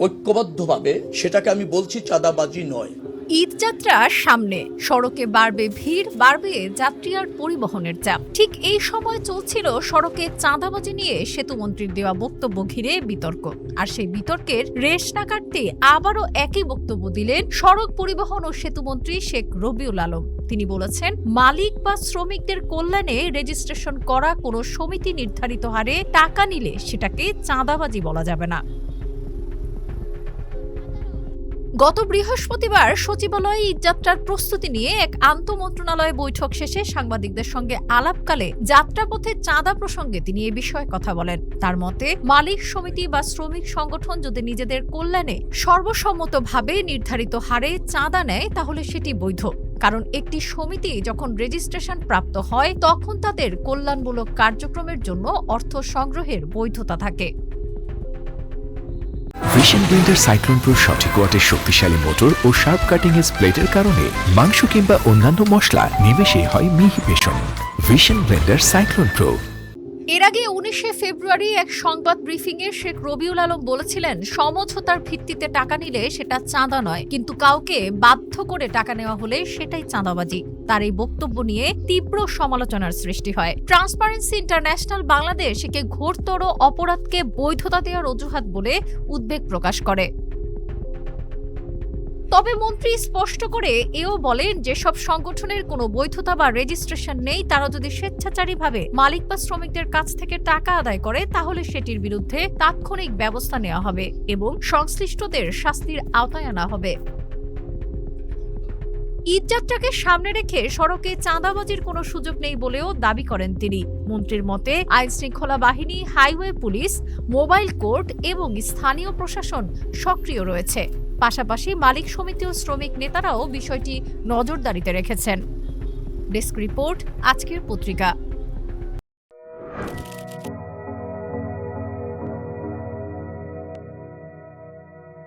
ঐক্যবদ্ধভাবে সেটাকে আমি বলছি চাঁদাবাজি নয়। ঈদযাত্রা সামনে, সড়কে বাড়বে ভিড়, বাড়বে যাত্রী আর পরিবহনের চাপ। ঠিক এই সময় চলছিল সড়কে চাঁদাবাজি নিয়ে সেতুমন্ত্রীর দেওয়া বক্তব্য ঘিরে বিতর্ক। আর সেই বিতর্কের রেশ না কাটতে আবারও একই বক্তব্য দিলেন সড়ক পরিবহন ও সেতুমন্ত্রী শেখ রবিউল আলম। তিনি বলেছেন, মালিক বা শ্রমিকদের কল্যাণে রেজিস্ট্রেশন করা কোনো সমিতি নির্ধারিত হারে টাকা নিলে সেটাকে চাঁদাবাজি বলা যাবে না। গত বৃহস্পতিবার সচিবালয়ে ঈদযাত্রার প্রস্তুতি নিয়ে এক আন্তঃমন্ত্রণালয় বৈঠক শেষে সাংবাদিকদের সঙ্গে আলাপকালে যাত্রাপথে চাঁদা প্রসঙ্গে তিনি এ বিষয়ে কথা বলেন। তার মতে, মালিক সমিতি বা শ্রমিক সংগঠন যদি নিজেদের কল্যাণে সর্বসম্মতভাবে নির্ধারিত হারে চাঁদা নেয় তাহলে সেটি বৈধ। কারণ একটি সমিতি যখন রেজিস্ট্রেশন প্রাপ্ত হয় তখন তাদের কল্যাণমূলক কার্যক্রমের জন্য অর্থ সংগ্রহের বৈধতা থাকে। ভিশন ব্লেন্ডার সাইক্লোন প্রো সঠিক ওয়াটের শক্তিশালী মোটর ও শার্প কাটিং এজ প্লেটের কারণে মাংস কিংবা অন্যান্য মশলা নিমেষেই হয় মিহি বেসন। Vision blender cyclone pro. এর আগে 19শে ফেব্রুয়ারি এক সংবাদ ব্রিফিংয়ে শেখ রবিউল আলম বলেছিলেন, সমঝোতার ভিত্তিতে টাকা নিলে সেটা চাঁদা নয়, কিন্তু কাউকে বাধ্য করে টাকা নেওয়া হলে সেটাই চাঁদাবাজি। তার এই বক্তব্য নিয়ে তীব্র সমালোচনার সৃষ্টি হয়। ট্রান্সপারেন্সি ইন্টারন্যাশনাল বাংলাদেশ একে ঘোরতর অপরাধকে বৈধতা দেওয়ার অজুহাত বলে উদ্বেগ প্রকাশ করে। তবে মন্ত্রী স্পষ্ট করে এও বলেন, যেসব সংগঠনের কোনো বৈধতা বা রেজিস্ট্রেশন নেই তারা যদি স্বেচ্ছাচারীভাবে মালিক বা শ্রমিকদের কাছ থেকে টাকা আদায় করে তাহলে সেটির বিরুদ্ধে তাৎক্ষণিক ব্যবস্থা নেওয়া হবে এবং সংশ্লিষ্টদের শাস্তির আওতায় আনা হবে। ঈদযাত্রাকে সামনে রেখে সড়কে চাঁদাবাজির কোনো সুযোগ নেই বলেও দাবি করেন তিনি। মন্ত্রীর মতে, আইন শৃঙ্খলা বাহিনী, হাইওয়ে পুলিশ, মোবাইল কোর্ট এবং স্থানীয় প্রশাসন সক্রিয় রয়েছে। পাশাপাশি মালিক সমিতি ও শ্রমিক নেতারাও বিষয়টি নজরদারিতে রেখেছেন। ডেস্ক রিপোর্ট, আজকের পত্রিকা।